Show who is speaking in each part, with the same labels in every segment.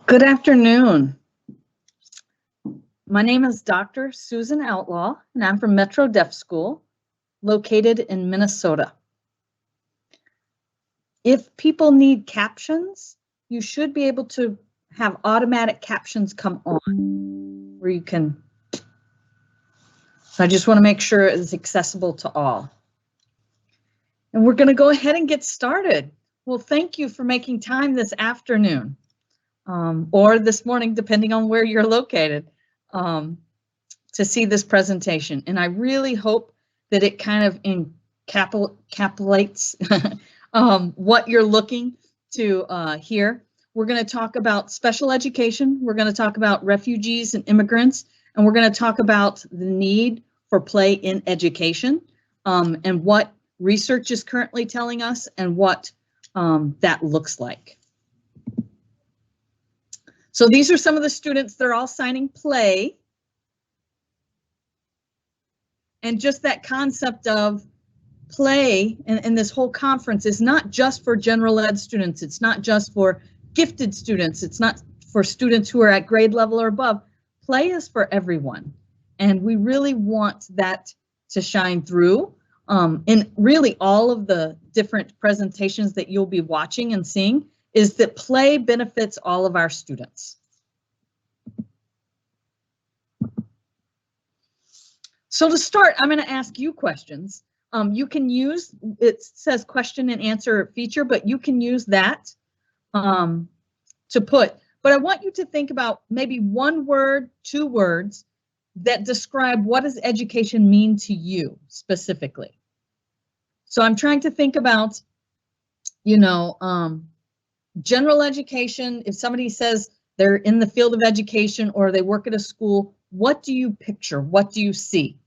Speaker 1: Good afternoon. My name is Dr. Susan Outlaw, and I'm from Metro Deaf School, located in Minnesota. If people need captions, you should be able to have automatic captions come on, where you can. So I just want to make sure it's accessible to all. And we're going to go ahead and get started. Well, thank you for making time this afternoon. Or this morning, depending on where you're located, to see this presentation. And I really hope that it kind of encapsulates what you're looking to hear. We're going to talk about special education. We're going to talk about refugees and immigrants. And we're going to talk about the need for play in education and what research is currently telling us and what that looks like. So these are some of the students that are all signing play. And just that concept of play in this whole conference is not just for general ed students. It's not just for gifted students. It's not for students who are at grade level or above. Play is for everyone. And we really want that to shine through in really all of the different presentations that you'll be watching and seeing. Is that play benefits all of our students. So to start, I'm going to ask you questions. You can use, it says question and answer feature, but you can use that to put. But I want you to think about maybe one word, 2 words that describe what does education mean to you specifically. So I'm trying to think about, general education. If somebody says they're in the field of education or they work at a school, what do you picture? What do you see?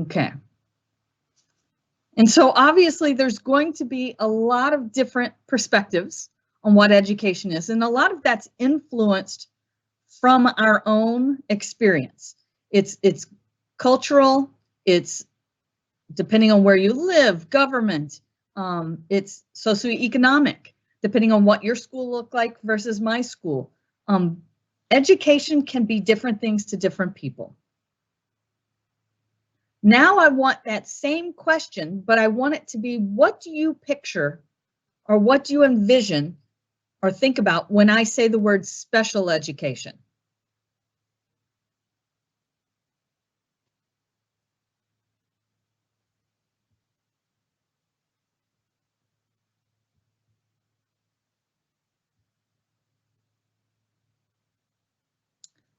Speaker 1: Okay. And so obviously there's going to be a lot of different perspectives on what education is, and a lot of that's influenced from our own experience. It's cultural, it's depending on where you live, government, it's socioeconomic, depending on what your school looked like versus my school. Education can be different things to different people. Now I want that same question, but I want it to be, what do you picture or what do you envision or think about when I say the word special education?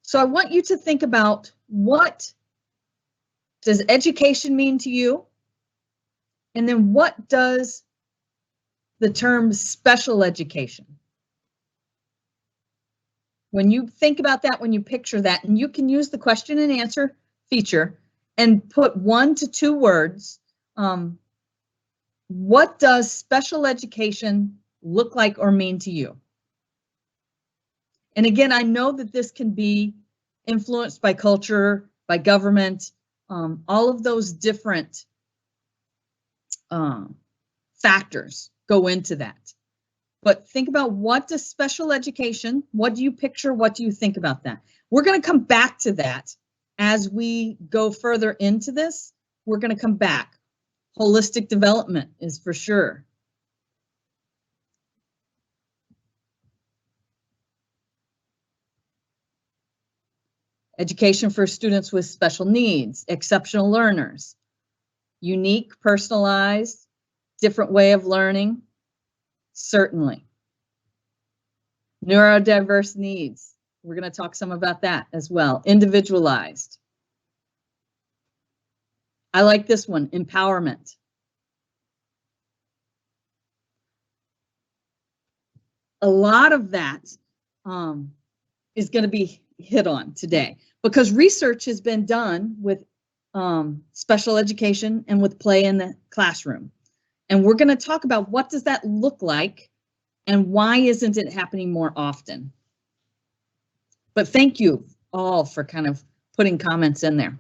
Speaker 1: So I want you to think about, what does education mean to you? And then what does the term special education? When you think about that, when you picture that, and you can use the question and answer feature and put 1 to 2 words, what does special education look like or mean to you? And again, I know that this can be influenced by culture, by government, all of those different factors go into that. But think about, what does special education, what do you picture, what do you think about that? We're going to come back to that as we go further into this. We're going to come back. Holistic development is for sure. Education for students with special needs, exceptional learners, unique, personalized, different way of learning, certainly. Neurodiverse needs, we're going to talk some about that as well. Individualized. I like this one, empowerment. A lot of that is going to be hit on today, because research has been done with special education and with play in the classroom. And we're going to talk about, what does that look like And why isn't it happening more often? But thank you all for kind of putting comments in there.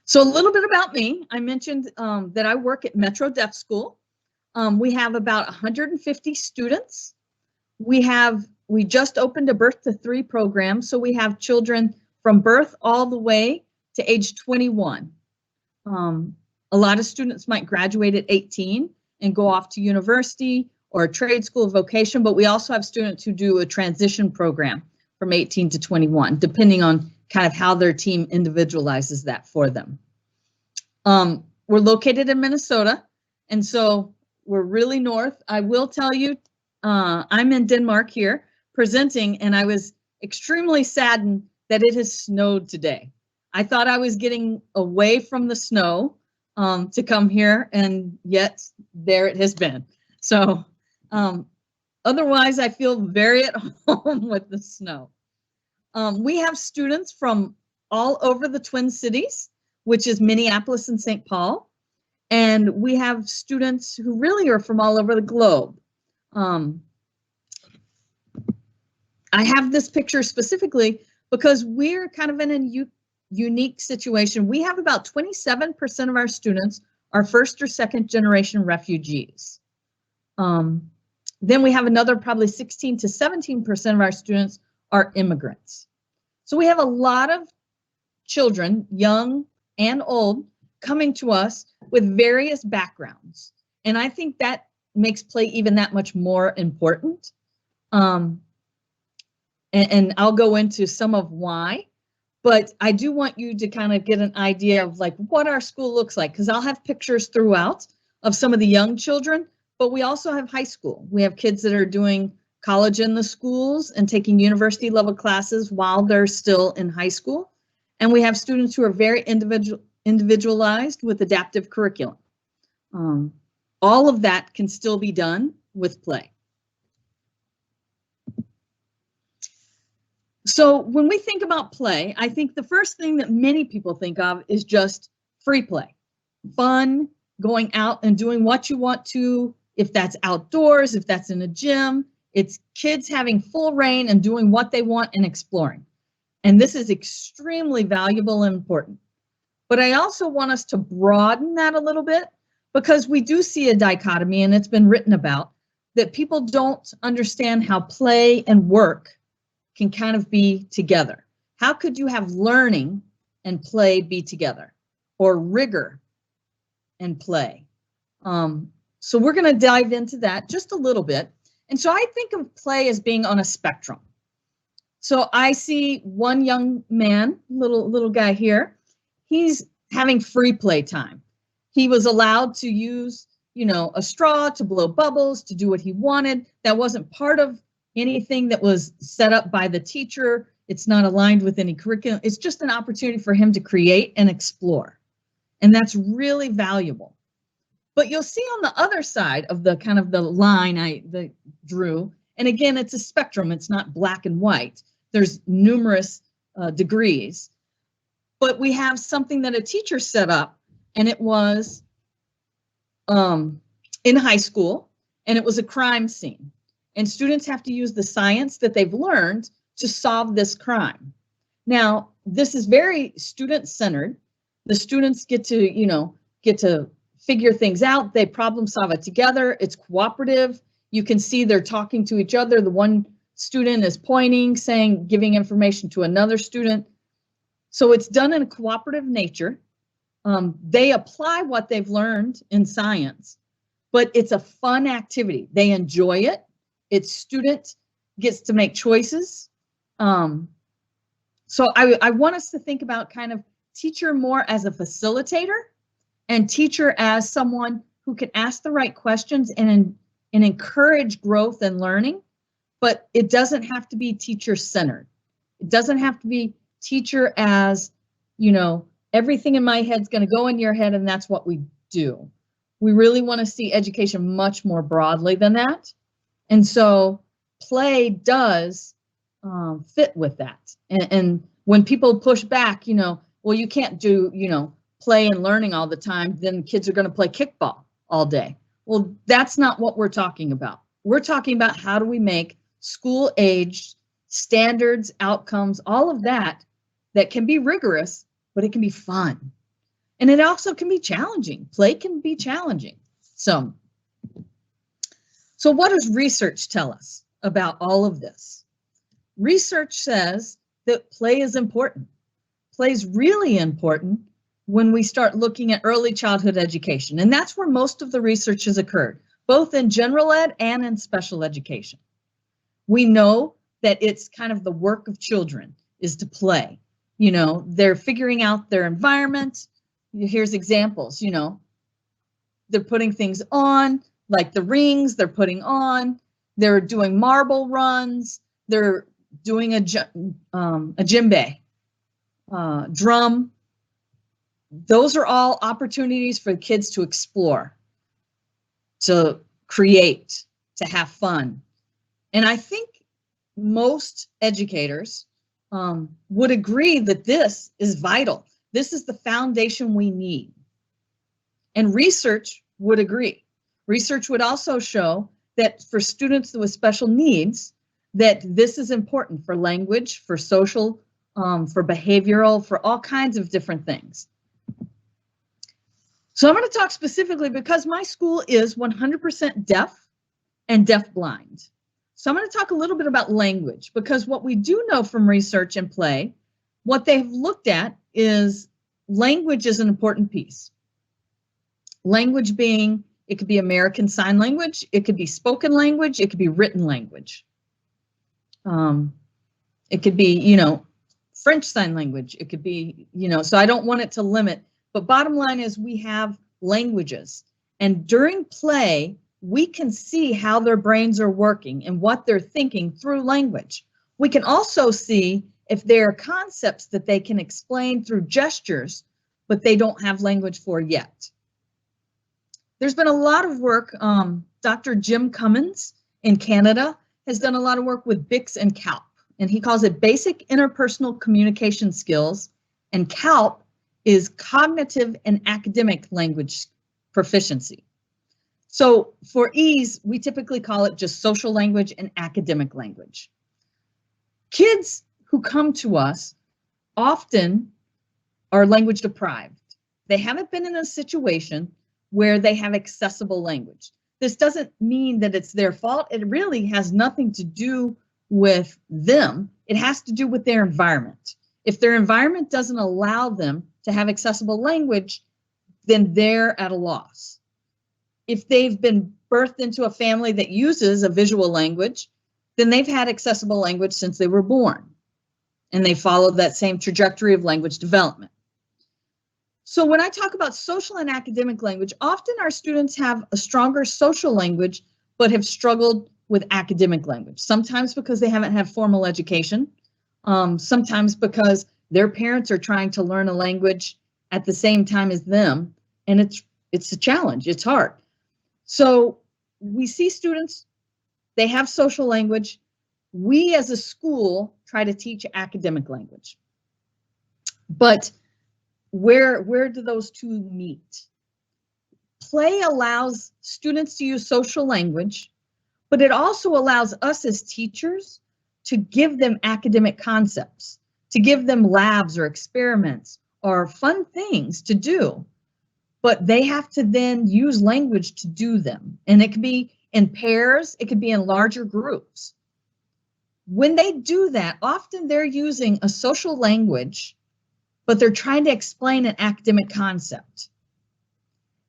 Speaker 1: So a little bit about me. I mentioned that I work at Metro Deaf School. We have about 150 students. We just opened a birth to 3 program, so we have children from birth all the way to age 21. A lot of students might graduate at 18 and go off to university or a trade school of vocation, but we also have students who do a transition program from 18 to 21, depending on kind of how their team individualizes that for them. We're located in Minnesota, and so we're really north. I will tell you, I'm in Denmark here presenting, and I was extremely saddened that it has snowed today. I thought I was getting away from the snow to come here, and yet there it has been. So otherwise, I feel very at home with the snow. We have students from all over the Twin Cities, which is Minneapolis and St. Paul. And we have students who really are from all over the globe. I have this picture specifically because we're kind of in a unique situation. We have about 27% of our students are first or second generation refugees. Then we have another probably 16 to 17% of our students are immigrants. So we have a lot of children, young and old, coming to us with various backgrounds. And I think that makes play even that much more important. And I'll go into some of why, but I do want you to kind of get an idea of like what our school looks like, because I'll have pictures throughout of some of the young children, but we also have high school. We have kids that are doing college in the schools and taking university level classes while they're still in high school. And we have students who are very individualized with adaptive curriculum. All of that can still be done with play. So when we think about play, I think the first thing that many people think of is just free play, fun, going out and doing what you want to, if that's outdoors, if that's in a gym. It's kids having full reign and doing what they want and exploring. And this is extremely valuable and important. But I also want us to broaden that a little bit, because we do see a dichotomy, and it's been written about, that people don't understand how play and work can kind of be together. How could you have learning and play be together, or rigor and play? So we're going to dive into that just a little bit. And so I think of play as being on a spectrum. So I see one young man, little guy here. He's having free play time. He was allowed to use, a straw to blow bubbles, to do what he wanted. That wasn't part of anything that was set up by the teacher. It's not aligned with any curriculum. It's just an opportunity for him to create and explore. And that's really valuable. But you'll see on the other side of the kind of the line I drew, and again, it's a spectrum. It's not black and white. There's numerous degrees. But we have something that a teacher set up, and it was in high school, and it was a crime scene. And students have to use the science that they've learned to solve this crime. Now, this is very student-centered. The students get to figure things out. They problem solve it together. It's cooperative. You can see they're talking to each other. The one student is pointing, saying, giving information to another student. So it's done in a cooperative nature. They apply what they've learned in science, but it's a fun activity. They enjoy it. Its student gets to make choices. So I want us to think about kind of teacher more as a facilitator, and teacher as someone who can ask the right questions and encourage growth and learning, but it doesn't have to be teacher-centered. It doesn't have to be teacher as, everything in my head's going to go in your head and that's what we do. We really want to see education much more broadly than that. And so play does fit with that. And when people push back, well, you can't do, play and learning all the time, then kids are going to play kickball all day. Well, that's not what we're talking about. We're talking about how do we make school-aged standards, outcomes, all of that can be rigorous, but it can be fun. And it also can be challenging. Play can be challenging. So what does research tell us about all of this? Research says that play is important. Play is really important when we start looking at early childhood education. And that's where most of the research has occurred, both in general ed and in special education. We know that it's kind of the work of children is to play. You know, they're figuring out their environment. Here's examples, you know, they're putting things on, like the rings they're putting on. They're doing marble runs. They're doing a djembe, drum. Those are all opportunities for kids to explore, to create, to have fun. And I think most educators would agree that this is vital. This is the foundation we need. And research would agree. Research would also show that for students with special needs, that this is important for language, for social, for behavioral, for all kinds of different things. So I'm going to talk specifically because my school is 100% deaf and deafblind. So I'm going to talk a little bit about language, because what we do know from research and play, what they've looked at is language is an important piece. Language being, it could be American Sign Language, it could be spoken language, it could be written language. It could be, you know, French Sign Language, it could be, you know, so I don't want it to limit, but bottom line is we have languages. And during play, we can see how their brains are working and what they're thinking through language. We can also see if there are concepts that they can explain through gestures, but they don't have language for yet. There's been a lot of work. Dr. Jim Cummins in Canada has done a lot of work with BICS and CALP, and he calls it basic interpersonal communication skills, and CALP is cognitive and academic language proficiency. So for ease, we typically call it just social language and academic language. Kids who come to us often are language deprived. They haven't been in a situation where they have accessible language. This doesn't mean that it's their fault. It really has nothing to do with them. It has to do with their environment. If their environment doesn't allow them to have accessible language, then they're at a loss. If they've been birthed into a family that uses a visual language, then they've had accessible language since they were born, and they followed that same trajectory of language development. So when I talk about social and academic language, often our students have a stronger social language, but have struggled with academic language. Sometimes because they haven't had formal education, sometimes because their parents are trying to learn a language at the same time as them, and it's a challenge, it's hard. So we see students, they have social language. We as a school try to teach academic language. But where do those two meet? Play allows students to use social language, but it also allows us as teachers to give them academic concepts, to give them labs or experiments or fun things to do. But they have to then use language to do them. And it could be in pairs, it could be in larger groups. When they do that, often they're using a social language, but they're trying to explain an academic concept.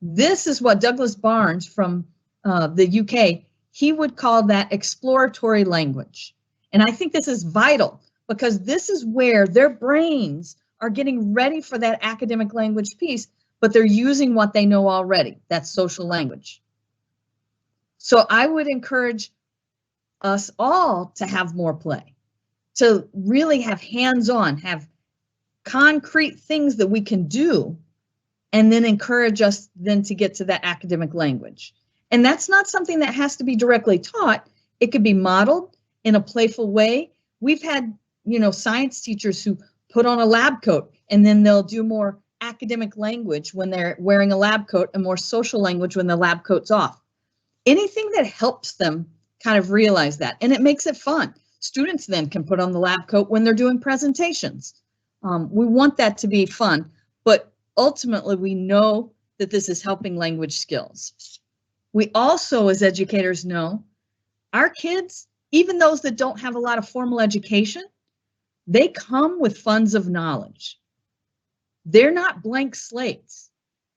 Speaker 1: This is what Douglas Barnes from the UK, he would call that exploratory language. And I think this is vital because this is where their brains are getting ready for that academic language piece, but they're using what they know already, that's social language. So I would encourage us all to have more play, to really have hands-on, have concrete things that we can do, and then encourage us then to get to that academic language. And that's not something that has to be directly taught. It could be modeled in a playful way. We've had, science teachers who put on a lab coat and then they'll do more academic language when they're wearing a lab coat and more social language when the lab coat's off. Anything that helps them kind of realize that. And it makes it fun. Students then can put on the lab coat when they're doing presentations. We want that to be fun, but ultimately we know that this is helping language skills. We also, as educators, know our kids, even those that don't have a lot of formal education, they come with funds of knowledge. They're not blank slates.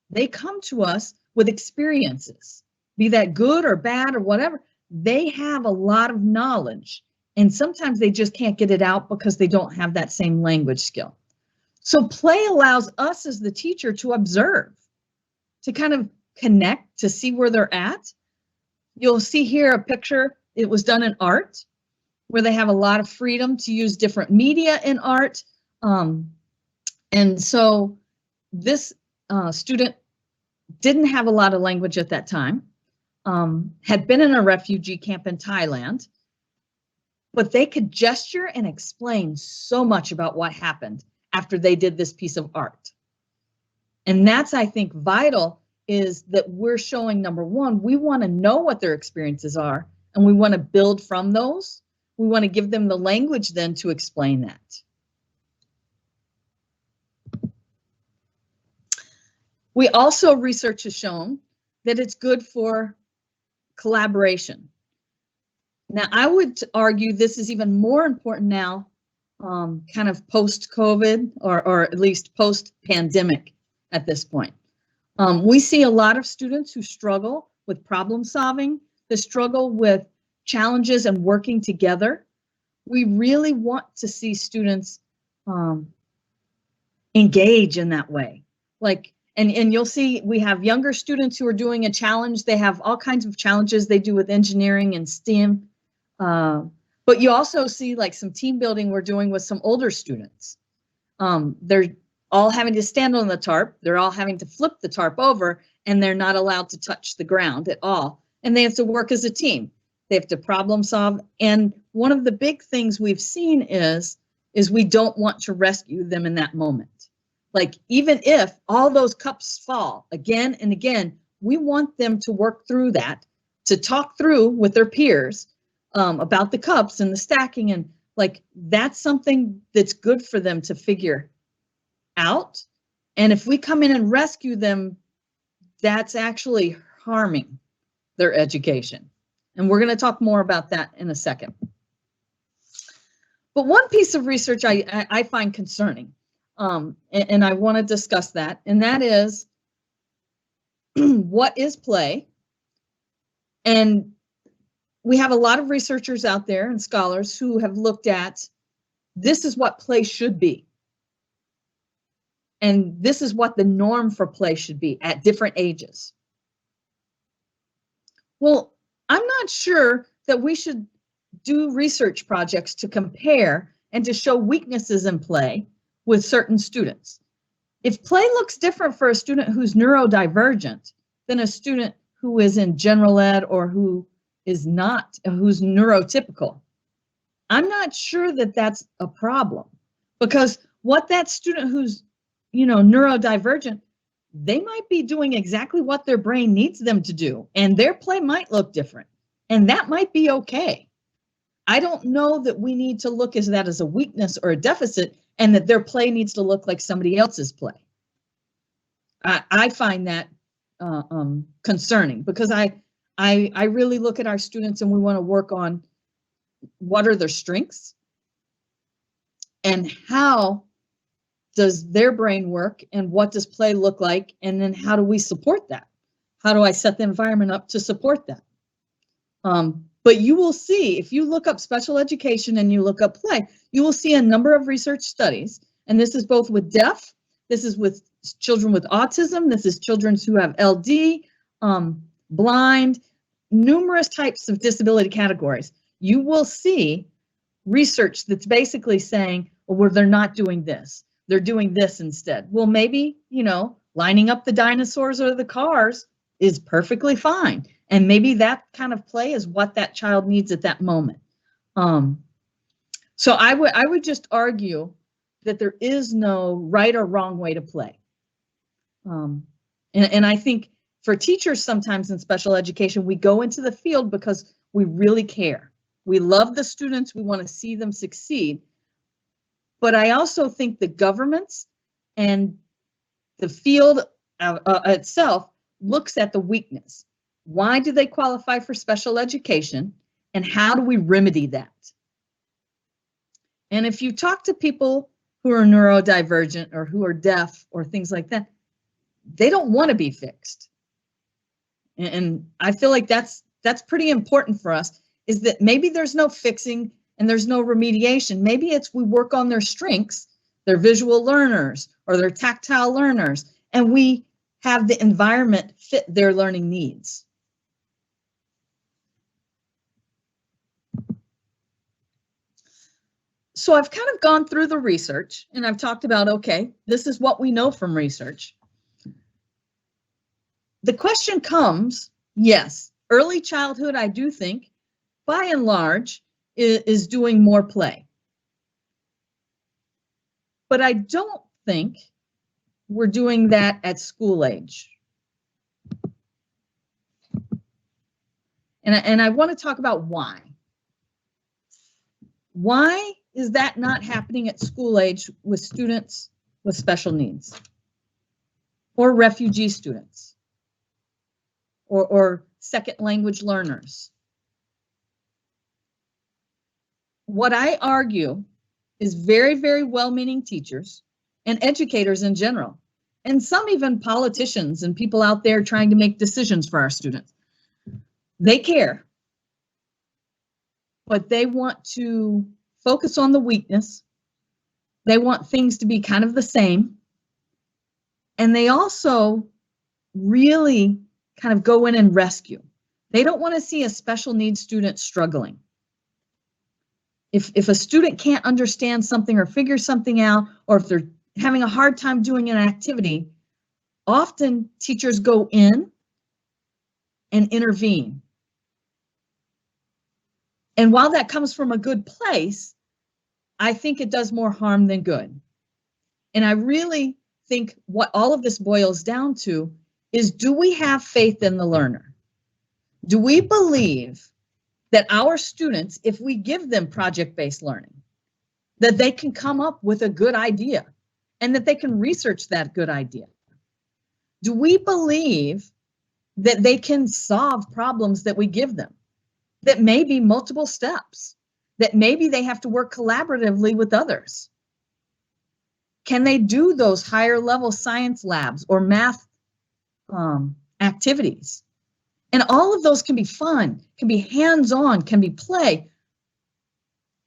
Speaker 1: They come to us with experiences, be that good or bad or whatever. They have a lot of knowledge, and sometimes they just can't get it out because they don't have that same language skill. So play allows us as the teacher to observe, to kind of connect, to see where they're at. You'll see here a picture. It was done in art, where they have a lot of freedom to use different media in art. And so this student didn't have a lot of language at that time, had been in a refugee camp in Thailand, but they could gesture and explain so much about what happened after they did this piece of art. And that's, I think, vital, is that we're showing, number one, we want to know what their experiences are, and we want to build from those. We want to give them the language then to explain that. We also, research has shown that it's good for collaboration. Now, I would argue this is even more important now, kind of post-COVID, or at least post-pandemic at this point. We see a lot of students who struggle with problem solving, that struggle with challenges and working together. We really want to see students engage in that way. Like, and you'll see we have younger students who are doing a challenge. They have all kinds of challenges they do with engineering and STEM. But you also see like some team building we're doing with some older students. They're all having to stand on the tarp. They're all having to flip the tarp over, and they're not allowed to touch the ground at all. And they have to work as a team. They have to problem solve. And one of the big things we've seen is we don't want to rescue them in that moment. Like, even if all those cups fall again and again, we want them to work through that, to talk through with their peers about the cups and the stacking. And like, that's something that's good for them to figure out. And if we come in and rescue them, that's actually harming their education. And we're going to talk more about that in a second. But one piece of research I find concerning, and I want to discuss that, and that is what is play? And we have a lot of researchers out there and scholars who have looked at, this is what play should be. And this is what the norm for play should be at different ages. Well, I'm not sure that we should do research projects to compare and to show weaknesses in play with certain students. If play looks different for a student who's neurodivergent than a student who is in general ed or who is not, who's neurotypical, I'm not sure that that's a problem, because what that student who's, neurodivergent, they might be doing exactly what their brain needs them to do, and their play might look different, and that might be okay. I don't know that we need to look at that as a weakness or a deficit, and that their play needs to look like somebody else's play. I find that concerning, because I really look at our students and we want to work on what are their strengths and how does their brain work and what does play look like, and then how do we support that? How do I set the environment up to support that? But you will see, if you look up special education and you look up play, you will see a number of research studies, and this is both with deaf, this is with children with autism, this is children who have LD, blind, numerous types of disability categories. You will see research that's basically saying, well, they're not doing this, they're doing this instead. Well, maybe, lining up the dinosaurs or the cars is perfectly fine. And maybe that kind of play is what that child needs at that moment. So I would just argue that there is no right or wrong way to play. And I think for teachers sometimes in special education, we go into the field because We really care. We love the students. We want to see them succeed. But I also think the governments and the field itself looks at the weakness. Why do they qualify for special education? And how do we remedy that? And if you talk to people who are neurodivergent or who are deaf or things like that, they don't want to be fixed. And I feel like that's pretty important for us, is that maybe there's no fixing and there's no remediation. Maybe it's we work on their strengths, they're visual learners or they're tactile learners, and we have the environment fit their learning needs. So I've kind of gone through the research and I've talked about, okay, this is what we know from research. The question comes, yes, early childhood, I do think, by and large, is doing more play. But I don't think we're doing that at school age. And I want to talk about why. Why is that not happening at school age with students with special needs or refugee students or second language learners? What I argue is very, very well-meaning teachers and educators in general, and some even politicians and people out there trying to make decisions for our students. They care, but they want to focus on the weakness. They want things to be kind of the same. And they also really kind of go in and rescue. They don't want to see a special needs student struggling. If a student can't understand something or figure something out, or if they're having a hard time doing an activity, often teachers go in and intervene. And while that comes from a good place, I think it does more harm than good. And I really think what all of this boils down to is, do we have faith in the learner? Do we believe that our students, if we give them project-based learning, that they can come up with a good idea and that they can research that good idea? Do we believe that they can solve problems that we give them, that may be multiple steps, that maybe they have to work collaboratively with others? Can they do those higher level science labs or math activities? And all of those can be fun, can be hands-on, can be play.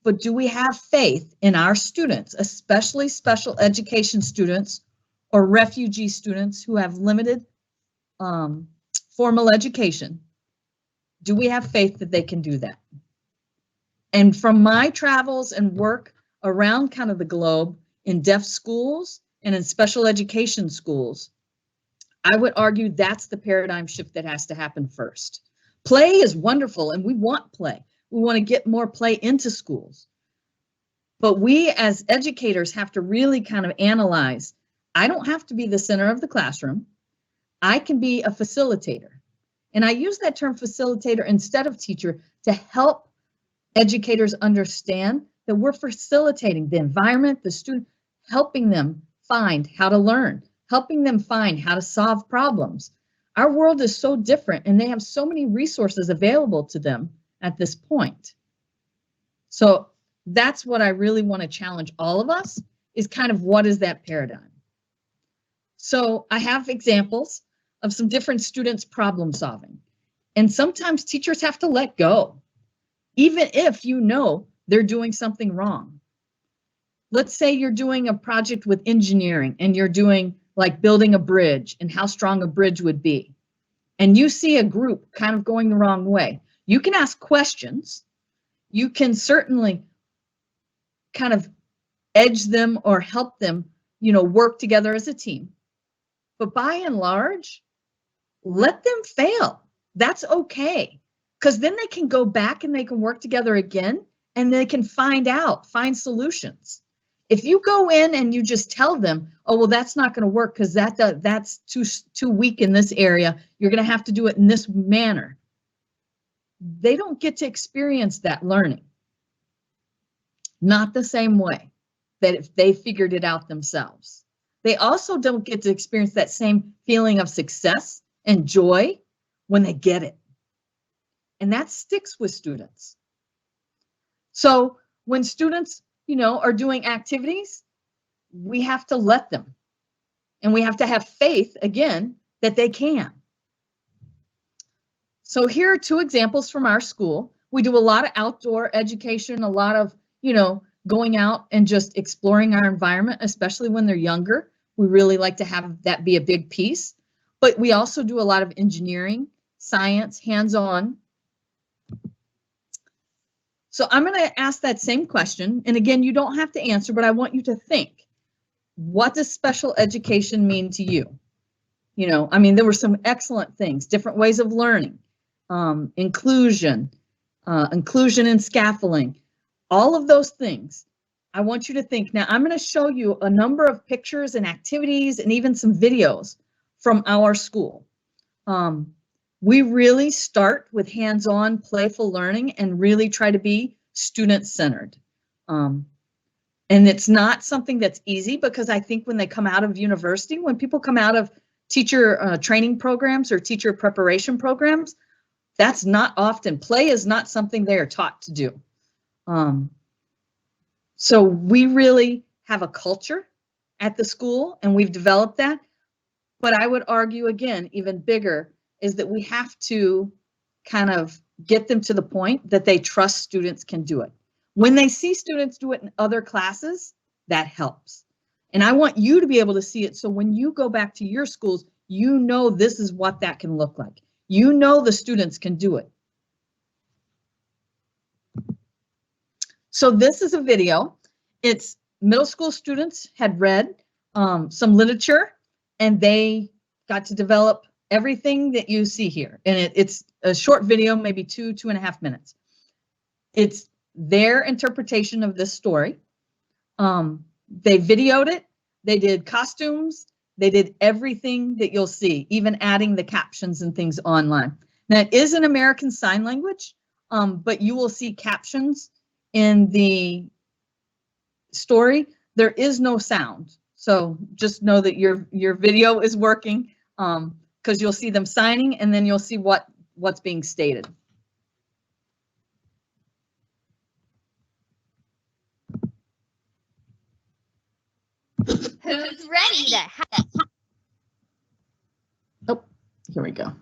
Speaker 1: But do we have faith in our students, especially special education students or refugee students who have limited formal education? Do we have faith that they can do that? And from my travels and work around kind of the globe in deaf schools and in special education schools, I would argue that's the paradigm shift that has to happen first. Play is wonderful, and we want play. We want to get more play into schools. But we as educators have to really kind of analyze, I don't have to be the center of the classroom. I can be a facilitator. And I use that term facilitator instead of teacher to help educators understand that we're facilitating the environment, the student, helping them find how to learn, helping them find how to solve problems. Our world is so different and they have so many resources available to them at this point. So that's what I really want to challenge all of us, is kind of what is that paradigm? So I have examples of some different students problem solving. And sometimes teachers have to let go, even if you know they're doing something wrong. Let's say you're doing a project with engineering and you're doing like building a bridge and how strong a bridge would be. And you see a group kind of going the wrong way. You can ask questions. You can certainly kind of edge them or help them, work together as a team. But by and large, let them fail. That's okay. Because then they can go back and they can work together again and they can find solutions. If you go in and you just tell them, oh, well, that's not going to work because that's too weak in this area, you're going to have to do it in this manner, they don't get to experience that learning. Not the same way that if they figured it out themselves. They also don't get to experience that same feeling of success and joy when they get it. And that sticks with students. So when students, are doing activities, we have to let them. And we have to have faith, again, that they can. So here are two examples from our school. We do a lot of outdoor education, a lot of, going out and just exploring our environment, especially when they're younger. We really like to have that be a big piece. But we also do a lot of engineering, science, hands-on. So I'm going to ask that same question. And again, you don't have to answer, but I want you to think. What does special education mean to you? There were some excellent things, different ways of learning, inclusion and scaffolding, all of those things. I want you to think. Now, I'm going to show you a number of pictures and activities and even some videos from our school. We really start with hands-on playful learning and really try to be student-centered. And it's not something that's easy, because I think when they come out of university, when people come out of teacher training programs or teacher preparation programs, that's not often. Play is not something they are taught to do. So we really have a culture at the school, and we've developed that. But I would argue, again, even bigger, is that we have to kind of get them to the point that they trust students can do it. When they see students do it in other classes, that helps. And I want you to be able to see it, so when you go back to your schools, this is what that can look like. The students can do it. So this is a video. It's middle school students had read some literature, and they got to develop everything that you see here. And it's a short video, maybe 2.5 minutes. It's their interpretation of this story. They videoed it. They did costumes. They did everything that you'll see, even adding the captions and things online. Now, it is an American Sign Language, but you will see captions in the story. There is no sound. So just know that your video is working, because you'll see them signing, and then you'll see what's being stated.
Speaker 2: Who's ready to have?
Speaker 1: Oh, here we go.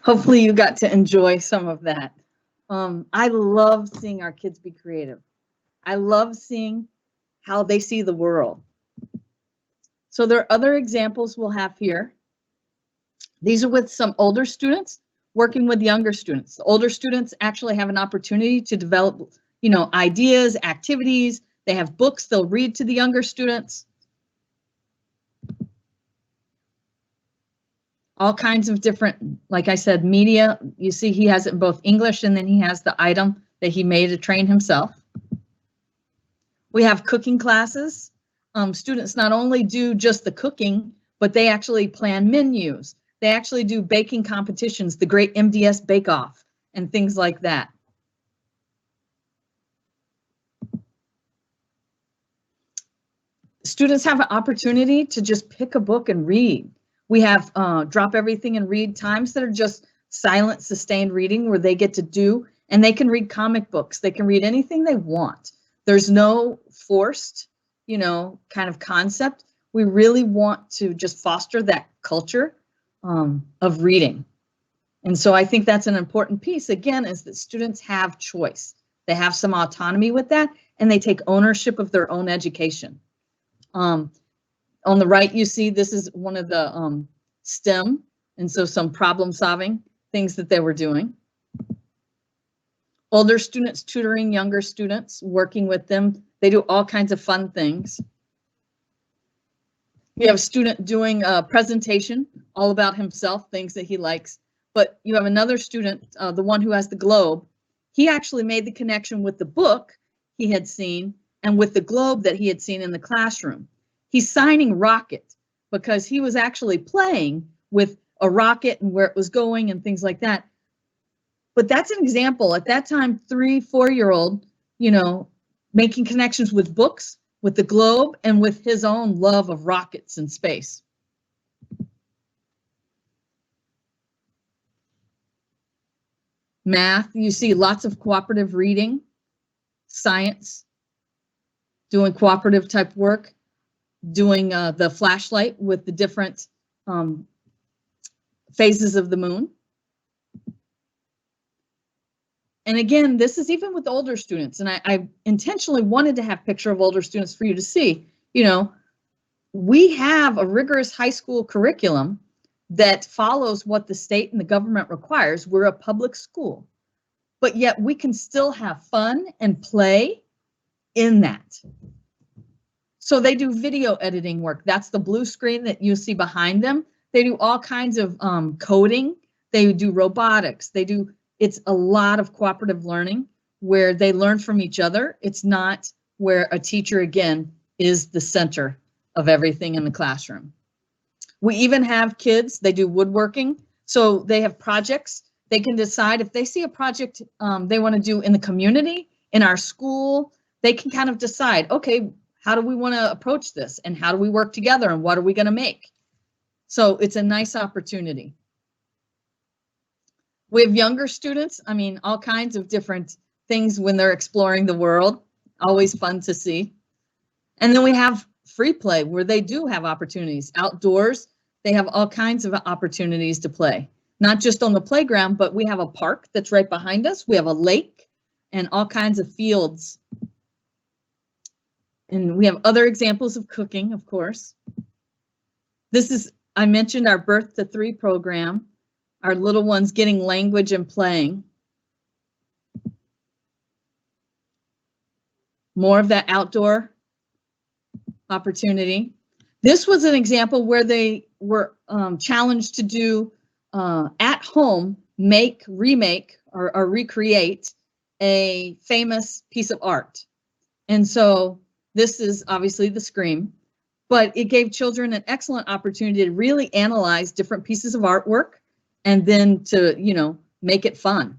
Speaker 1: Hopefully you got to enjoy some of that. I love seeing our kids be creative. I love seeing how they see the world. So there are other examples we'll have here. These are with some older students working with younger students. The older students actually have an opportunity to develop, ideas, activities. They have books they'll read to the younger students. All kinds of different, like I said, media. You see he has it in both English, and then he has the item that he made to train himself. We have cooking classes. Students not only do just the cooking, but they actually plan menus. They actually do baking competitions, the Great MDS Bake Off, and things like that. Students have an opportunity to just pick a book and read. We have drop everything and read times that are just silent, sustained reading where they get to do, and they can read comic books. They can read anything they want. There's no forced, kind of concept. We really want to just foster that culture of reading. And so I think that's an important piece, again, is that students have choice. They have some autonomy with that, and they take ownership of their own education. On the right, you see this is one of the STEM, and so some problem solving things that they were doing. Older students tutoring younger students, working with them. They do all kinds of fun things. You have a student doing a presentation all about himself, things that he likes. But you have another student, the one who has the globe. He actually made the connection with the book he had seen and with the globe that he had seen in the classroom. He's signing rocket because he was actually playing with a rocket and where it was going and things like that. But that's an example. At that time, 3-4-year-old, making connections with books, with the globe, and with his own love of rockets and space. Math, you see lots of cooperative reading. Science, doing cooperative type work, doing the flashlight with the different phases of the moon. And again, this is even with older students, and I intentionally wanted to have a picture of older students for you to see. We have a rigorous high school curriculum that follows what the state and the government requires. We're a public school, but yet we can still have fun and play in that. So they do video editing work. That's the blue screen that you see behind them. They do all kinds of coding. They do robotics. It's a lot of cooperative learning where they learn from each other. It's not where a teacher, again, is the center of everything in the classroom. We even have kids, they do woodworking. So they have projects. They can decide if they see a project they want to do in the community, in our school, they can kind of decide, okay, how do we want to approach this? And how do we work together? And what are we going to make? So it's a nice opportunity. We have younger students, all kinds of different things when they're exploring the world. Always fun to see. And then we have free play where they do have opportunities. Outdoors, they have all kinds of opportunities to play. Not just on the playground, but we have a park that's right behind us. We have a lake and all kinds of fields. And we have other examples of cooking, of course. This is, I mentioned our Birth to 3 program. Our little ones getting language and playing. More of that outdoor opportunity. This was an example where they were challenged to do at home, remake, or recreate a famous piece of art. And so this is obviously the Scream, but it gave children an excellent opportunity to really analyze different pieces of artwork and then to, make it fun.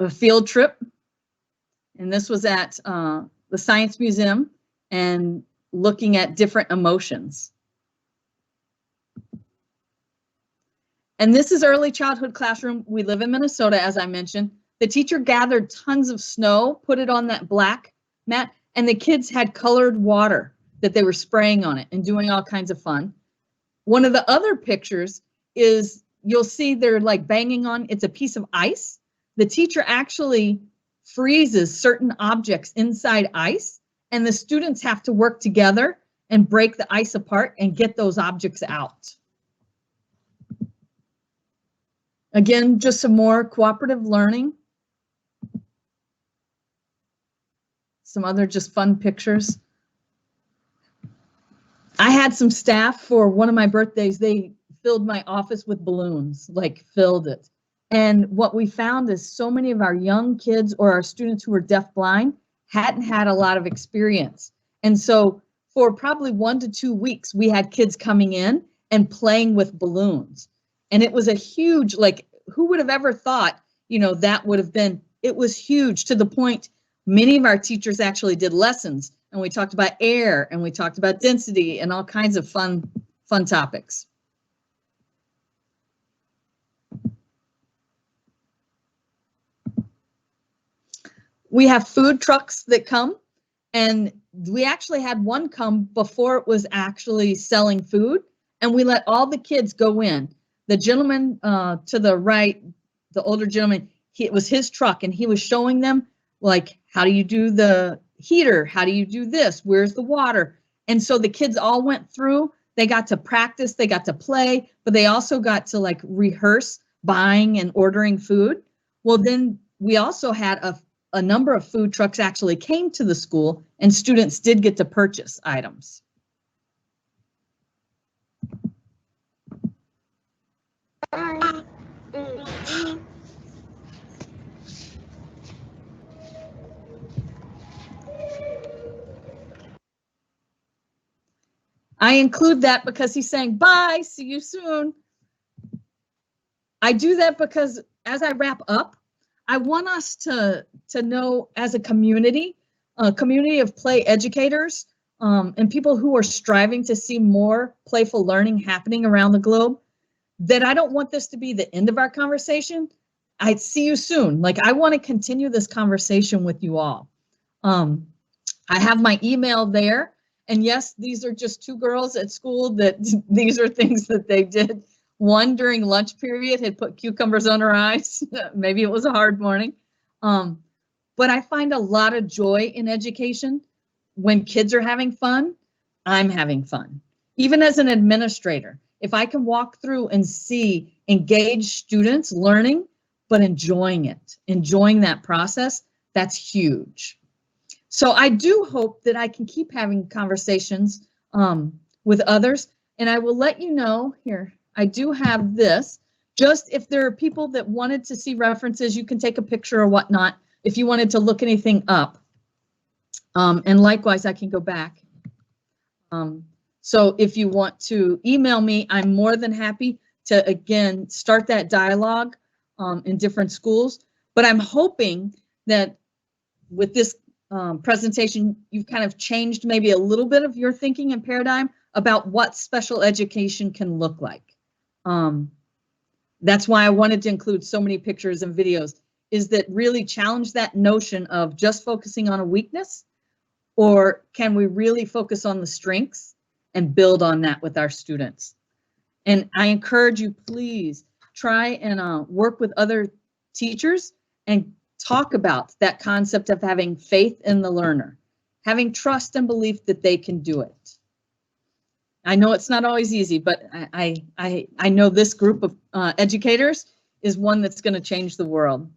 Speaker 1: A field trip, and this was at the Science Museum and looking at different emotions. And this is early childhood classroom. We live in Minnesota, as I mentioned. The teacher gathered tons of snow, put it on that black mat, and the kids had colored water that they were spraying on it and doing all kinds of fun. One of the other pictures is you'll see they're like banging on, it's a piece of ice. The teacher actually freezes certain objects inside ice, and the students have to work together and break the ice apart and get those objects out. Again, just some more cooperative learning. Some other just fun pictures. I had some staff for one of my birthdays. They filled my office with balloons, like filled it. And what we found is so many of our young kids or our students who were deafblind hadn't had a lot of experience. And so for probably 1 to 2 weeks, we had kids coming in and playing with balloons. And it was a huge, like, who would have ever thought, you know, that would have been, it was huge to the point many of our teachers actually did lessons, and we talked about air, and we talked about density and all kinds of fun topics. We have food trucks that come, and we actually had one come before it was actually selling food, and we let all the kids go in. The gentleman to the right, the older gentleman, it was his truck, and he was showing them, like, how do you do the heater? How do you do this? Where's the water? And so the kids all went through, they got to practice, they got to play, but they also got to like rehearse buying and ordering food. Well, then we also had a number of food trucks actually came to the school, and students did get to purchase items. I include that because he's saying, bye, see you soon. I do that because as I wrap up, I want us to know as a community of play educators and people who are striving to see more playful learning happening around the globe, that I don't want this to be the end of our conversation. I'd see you soon. Like, I want to continue this conversation with you all. I have my email there. And yes, these are just 2 girls at school that these are things that they did. One during lunch period had put cucumbers on her eyes. Maybe it was a hard morning. But I find a lot of joy in education. When kids are having fun, I'm having fun. Even as an administrator, if I can walk through and see engaged students learning, but enjoying it, enjoying that process, that's huge. So I do hope that I can keep having conversations with others, and I will let you know here. I do have this. Just if there are people that wanted to see references, you can take a picture or whatnot if you wanted to look anything up. And likewise, I can go back. So if you want to email me, I'm more than happy to, again, start that dialogue in different schools. But I'm hoping that with this presentation, you've kind of changed maybe a little bit of your thinking and paradigm about what special education can look like. That's why I wanted to include so many pictures and videos, is that really challenge that notion of just focusing on a weakness, or can we really focus on the strengths and build on that with our students? And I encourage you, please try and work with other teachers and talk about that concept of having faith in the learner, having trust and belief that they can do it. I know it's not always easy, but I know this group of educators is one that's going to change the world.